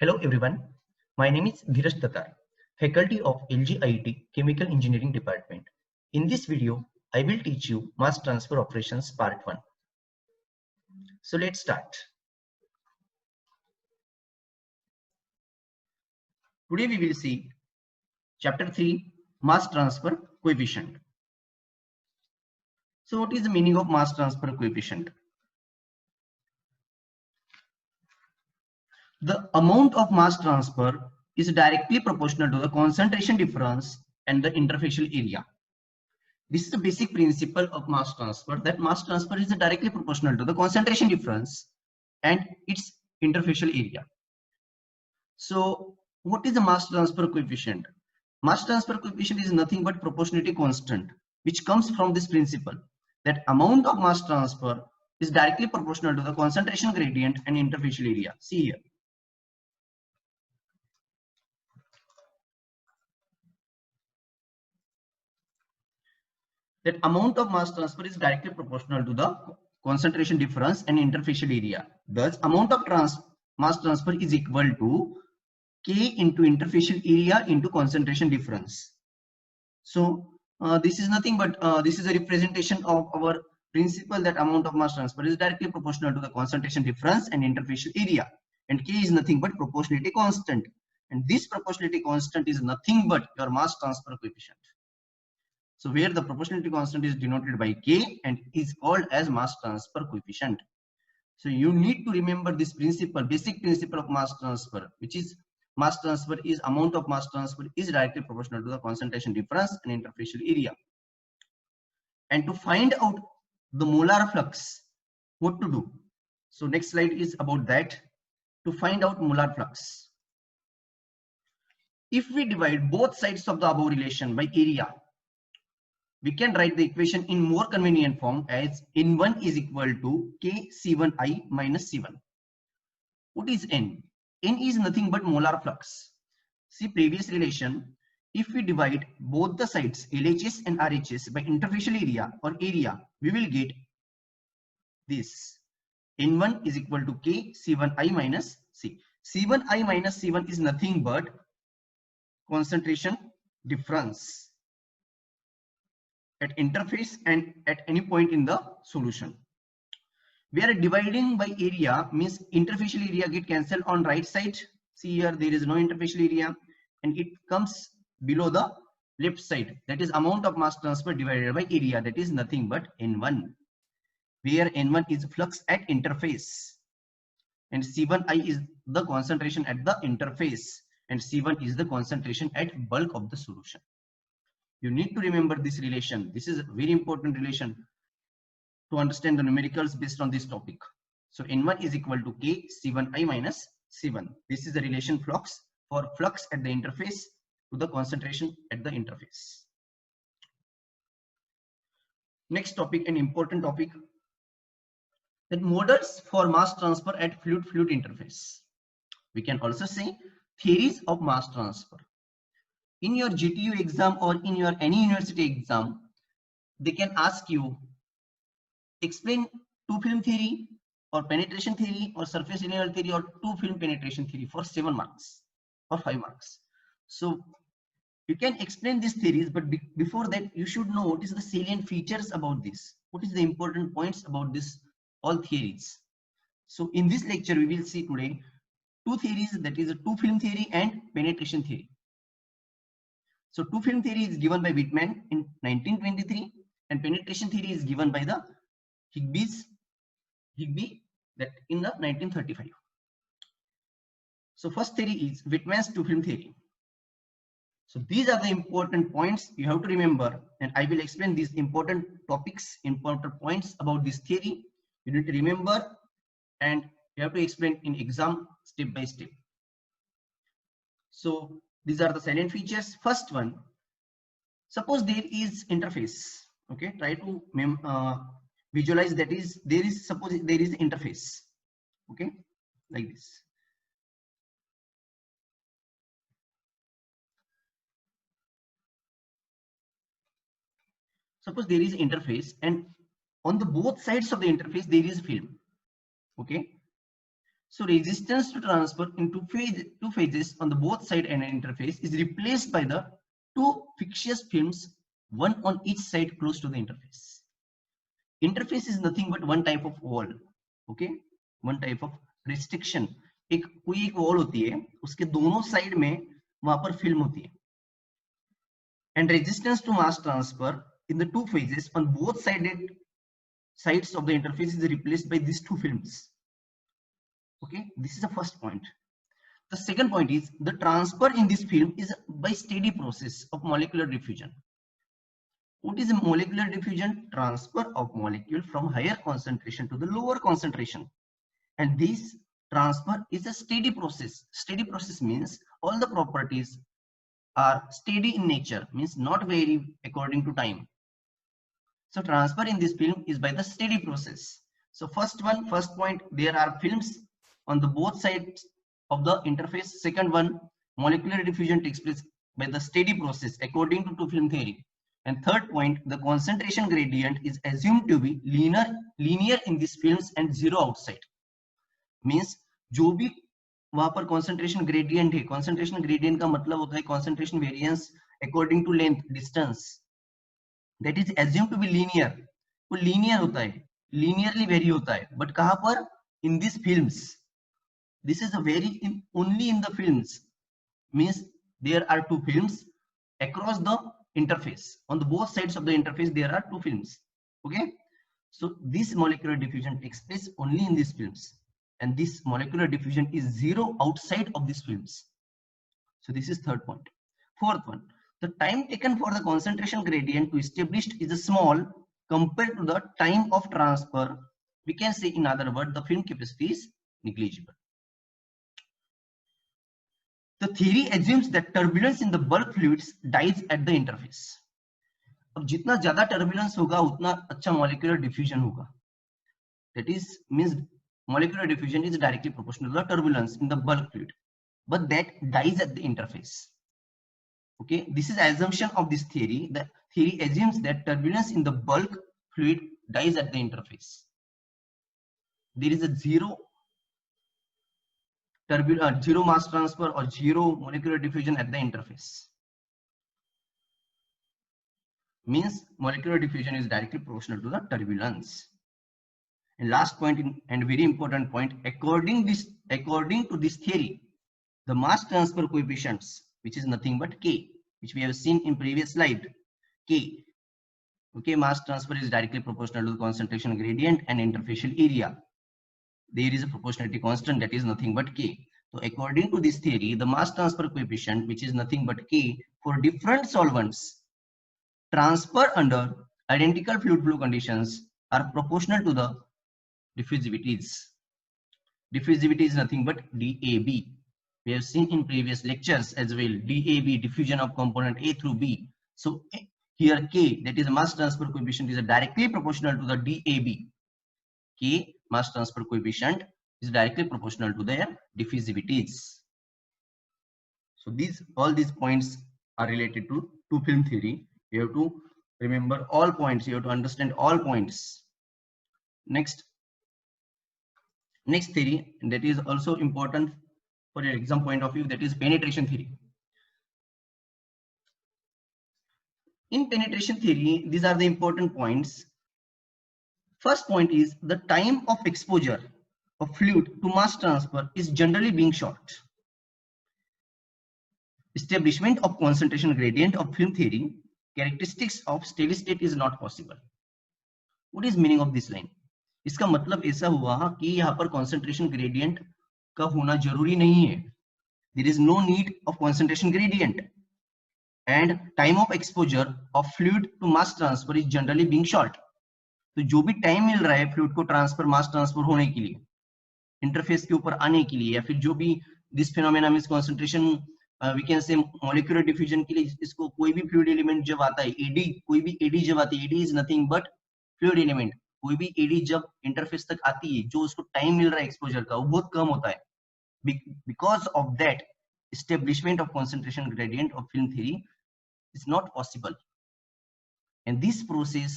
Hello everyone, my name is Dheeraj Tatar, faculty of LGIT Chemical Engineering Department. In this video, I will teach you mass transfer operations part 1. So let's start. Today we will see chapter 3, mass transfer coefficient. So what is the meaning of mass transfer coefficient? The amount of mass transfer is directly proportional to the concentration difference and the interfacial area. This is the basic principle of mass transfer, that mass transfer is directly proportional to the concentration difference and its interfacial area. So what is the mass transfer coefficient? Mass transfer coefficient is nothing but proportionality constant, which comes from this principle that amount of mass transfer is directly proportional to the concentration gradient and interfacial area. See here. That amount of mass transfer is directly proportional to the concentration difference and interfacial area. Thus, amount of mass transfer is equal to K into interfacial area into concentration difference. So this is nothing but this is a representation of our principle that amount of mass transfer is directly proportional to the concentration difference and interfacial area, and K is nothing but proportionality constant, and this proportionality constant is nothing but your mass transfer coefficient. So where the proportionality constant is denoted by K and is called as mass transfer coefficient. So you need to remember this principle, basic principle of mass transfer, which is mass transfer is amount of mass transfer is directly proportional to the concentration difference and interfacial area. And to find out the molar flux, what to do? So next slide is about that. To find out molar flux, if we divide both sides of the above relation by area, we can write the equation in more convenient form as N1 is equal to Kc1I minus C1. What is N? N is nothing but molar flux. See previous relation, if we divide both the sides LHS and RHS by interfacial area or area, we will get this. N1 is equal to Kc1I minus C. C1I minus C1 is nothing but concentration difference at interface and at any point in the solution. We are dividing by area, means interfacial area get cancelled on right side. See here, there is no interfacial area and it comes below the left side. That is amount of mass transfer divided by area, that is nothing but N1, where N1 is flux at interface and C1I is the concentration at the interface and C1 is the concentration at bulk of the solution. You need to remember this relation. This is a very important relation to understand the numericals based on this topic. So N1 is equal to K C1I minus C1. This is the relation flux for flux at the interface to the concentration at the interface. Next topic, an important topic, that models for mass transfer at fluid-fluid interface. We can also say theories of mass transfer. In your GTU exam or in your any university exam, they can ask you explain two film theory or penetration theory or surface linear theory or two film penetration theory for 7 marks or 5 marks. So you can explain these theories, but before that you should know what is the salient features about this, what is the important points about this all theories. So in this lecture we will see today two theories, that is a two film theory and penetration theory. So two film theory is given by Whitman in 1923 and penetration theory is given by the Higbee that in the 1935. So first theory is Whitman's two film theory. So these are the important points you have to remember, and I will explain these important topics, important points about this theory. You need to remember and you have to explain in exam step by step. So these are the salient features. First one, suppose there is interface. Okay, try to visualize that is there is, suppose there is interface. Okay, like this. Suppose there is interface and on the both sides of the interface there is film. Okay, So resistance to transfer into two phases on the both side and an interface is replaced by the two fixous films, one on each side close to the interface. Interface is nothing but one type of wall, okay, one type of restriction. एक कोई एक wall होती है, उसके दोनों side में वहां पर film होती है. And resistance to mass transfer in the two phases on both sides of the interface is replaced by these two films. Okay, this is the first point. The second point is the transfer in this film is by steady process of molecular diffusion. What is a molecular diffusion? Transfer of molecule from higher concentration to the lower concentration. And this transfer is a steady process. Steady process means all the properties are steady in nature, means not vary according to time. So transfer in this film is by the steady process. So first point, there are films on the both sides of the interface. Second one, molecular diffusion takes place by the steady process according to two film theory. And third point, the concentration gradient is assumed to be linear in these films and zero outside. Means जो भी वहां पर concentration gradient है, concentration gradient का मतलब होता है concentration variance according to length, distance. That is assumed to be linear. वो linear होता है, linearly vary होता है. But कहाँ पर? In these films. This is a very only in the films. Means there are two films across the interface. On the both sides of the interface there are two films. Okay. So this molecular diffusion takes place only in these films. And this molecular diffusion is zero outside of these films. So this is third point. Fourth one, the time taken for the concentration gradient to establish is small compared to the time of transfer. We can say in other words, the film capacity is negligible. The theory assumes that turbulence in the bulk fluids dies at the interface. अब जितना ज्यादा turbulence होगा उतना अच्छा molecular diffusion होगा. That is means molecular diffusion is directly proportional to the turbulence in the bulk fluid, but that dies at the interface. Okay, this is assumption of this theory. The theory assumes that turbulence in the bulk fluid dies at the interface. There is a zero mass transfer or zero molecular diffusion at the interface. Means molecular diffusion is directly proportional to the turbulence. And last point and very important point, according to this theory, the mass transfer coefficients, which is nothing but K, which we have seen in previous slide, K. Okay, mass transfer is directly proportional to the concentration gradient and interfacial area. There is a proportionality constant that is nothing but K. So according to this theory, the mass transfer coefficient, which is nothing but K, for different solvents transfer under identical fluid flow conditions are proportional to the diffusivities. Diffusivity is nothing but DAB. We have seen in previous lectures as well, DAB, diffusion of component A through B. So here K, that is mass transfer coefficient, is directly proportional to the DAB. K, mass transfer coefficient, is directly proportional to their diffusivities. So all these points are related to two film theory. You have to remember all points. You have to understand all points. Next theory that is also important for your exam point of view, that is penetration theory. In penetration theory, these are the important points. First point is the time of exposure of fluid to mass transfer is generally being short. Establishment of concentration gradient of film theory, characteristics of steady state is not possible. What is meaning of this line? इसका मतलब ऐसा हुआ कि यहाँ पर concentration gradient का होना जरूरी नहीं है. There is no need of concentration gradient. And time of exposure of fluid to mass transfer is generally being short. तो जो भी टाइम मिल रहा है फ्लूइड को ट्रांसफर मास ट्रांसफर होने के लिए, इंटरफेस के ऊपर आने के लिए, या फिर जो भी this phenomena means concentration, we can say molecular diffusion के लिए, इसको कोई भी फ्लूइड एलिमेंट जब आता है, एडी, कोई भी एडी जब आती है, eddy is nothing but fluid element. कोई भी एडी जब इंटरफेस तक आती है, जो उसको टाइम मिल रहा है एक्सपोजर का, वो बहुत कम होता है. Because of that, establishment of concentration gradient of film theory is not possible, and this process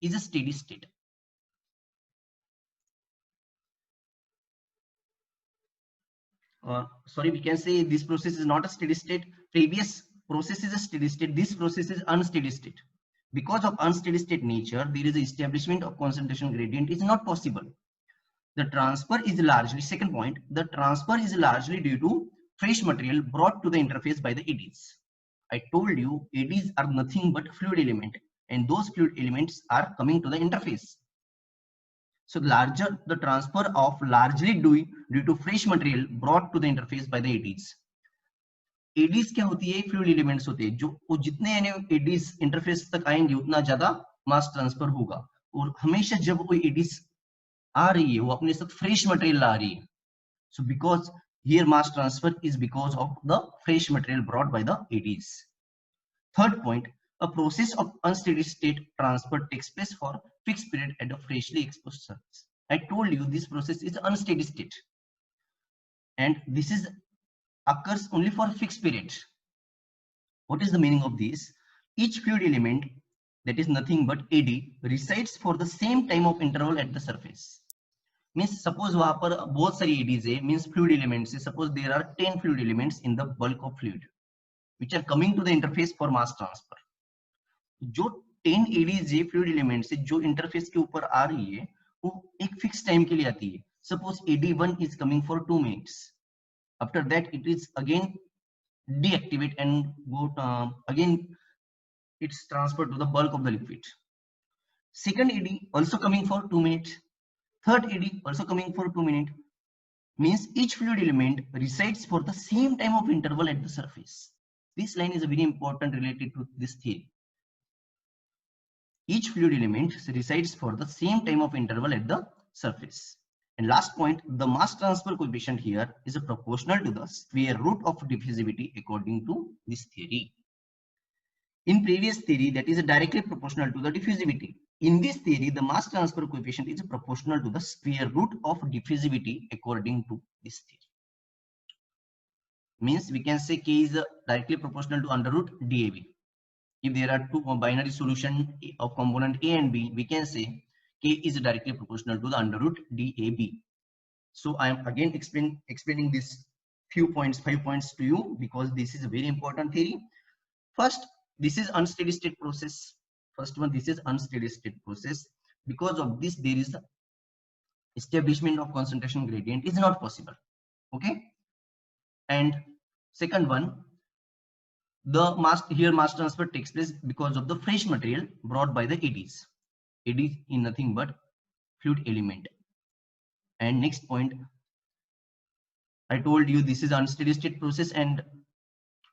is a steady state. sorry, we can say this process is not a steady state. Previous process is a steady state. This process is unsteady state. Because of unsteady state nature, there is a establishment of concentration gradient is not possible. The transfer is largely, second point, the transfer is largely due to fresh material brought to the interface by the eddies. I told you eddies are nothing but fluid element, and those fluid elements are coming to the interface. So larger the transfer of largely due to fresh material brought to the interface by the eddies. Eddies क्या होती है? Fluid elements होते हैं, जो वो जितने Aedes interface तक आएंगे उतना ज्यादा मास ट्रांसफर होगा। और हमेशा जब कोई एडीज आ रही है वो अपने साथ फ्रेश मटेरियल ला रही है। So because here mass transfer is because of the fresh material brought by the eddies. Third point, a process of unsteady state transfer takes place for fixed period at a freshly exposed surface. I told you this process is unsteady state, and this is occurs only for fixed period. What is the meaning of this? Each fluid element, that is nothing but AD, resides for the same time of interval at the surface. Means suppose वहां पर बहुत सारी ADs है, means fluid elements है. Suppose there are 10 fluid elements in the bulk of fluid which are coming to the interface for mass transfer. जो 10 ADs है fluid element से जो इंटरफेस के ऊपर आ रही है वो एक फिक्स टाइम के लिए आती है. Suppose AD1 is coming for 2 minutes. After that it is again deactivate and go again it's transferred to the bulk of the liquid. Second AD also coming for 2 minutes. Third AD also coming for 2 minutes. Means each fluid element resides for the same time of interval at the surface. This line is very important related to this theory. Each fluid element resides for the same time of interval at the surface. And last point, the mass transfer coefficient here is proportional to the square root of diffusivity according to this theory. In previous theory, that is directly proportional to the diffusivity. In this theory, the mass transfer coefficient is proportional to the square root of diffusivity according to this theory. Means we can say K is directly proportional to under root DAB. If there are two binary solution of component A and B, we can say K is directly proportional to the under root DAB. So I am again explaining this few points, 5 points to you, because this is a very important theory. First, this is unsteady state process. First one, this is unsteady state process. Because of this, there is the establishment of concentration gradient is not possible. Okay. And second one, the mass transfer takes place because of the fresh material brought by the eddies. Eddies is nothing but fluid element. And next point, I told you this is unsteady state process, and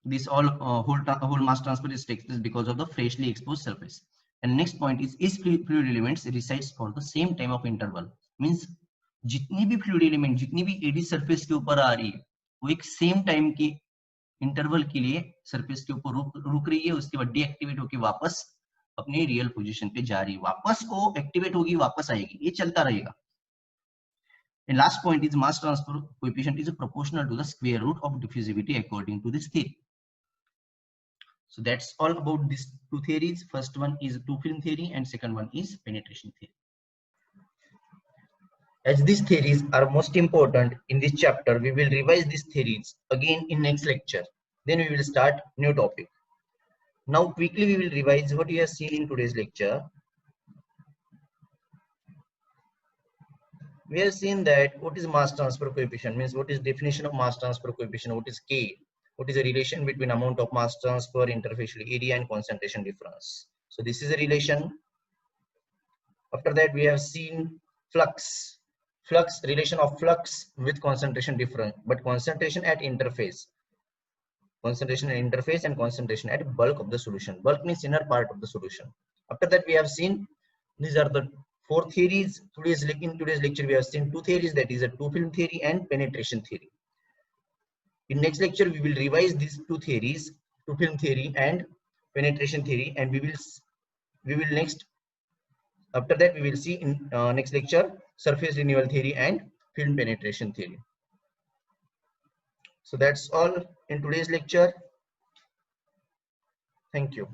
this whole mass transfer takes place because of the freshly exposed surface. And next point is fluid elements resides for the same time of interval. Means जितनी भी fluid element, जितनी भी eddy surface के ऊपर आ रही है वो एक same time की इंटरवल के लिए सरफेस के ऊपर रुक रही है, उसके बाद डीएक्टिवेट होकर वापस अपने रियल पोजीशन पे जा रही है, वापस को एक्टिवेट होगी, वापस आएगी, ये चलता रहेगा. And last point is mass transfer coefficient is proportional to the square root of diffusivity according to this theory. So that's all about these two theories. First one is two film theory and second one is penetration theory. As these theories are most important in this chapter, we will revise these theories again in next lecture. Then we will start new topic. Now quickly we will revise what we have seen in today's lecture. We have seen that what is mass transfer coefficient, means what is definition of mass transfer coefficient, what is K, what is the relation between amount of mass transfer, interfacial area and concentration difference. So this is a relation. After that we have seen flux. Relation of flux with concentration difference, but concentration at interface. Concentration at interface and concentration at bulk of the solution. Bulk means inner part of the solution. After that we have seen, these are the 4 theories. In today's lecture we have seen 2 theories, that is a two film theory and penetration theory. In next lecture we will revise these 2 theories, two film theory and penetration theory, and we will next, after that we will see in next lecture surface renewal theory and film penetration theory. So that's all in today's lecture. Thank you.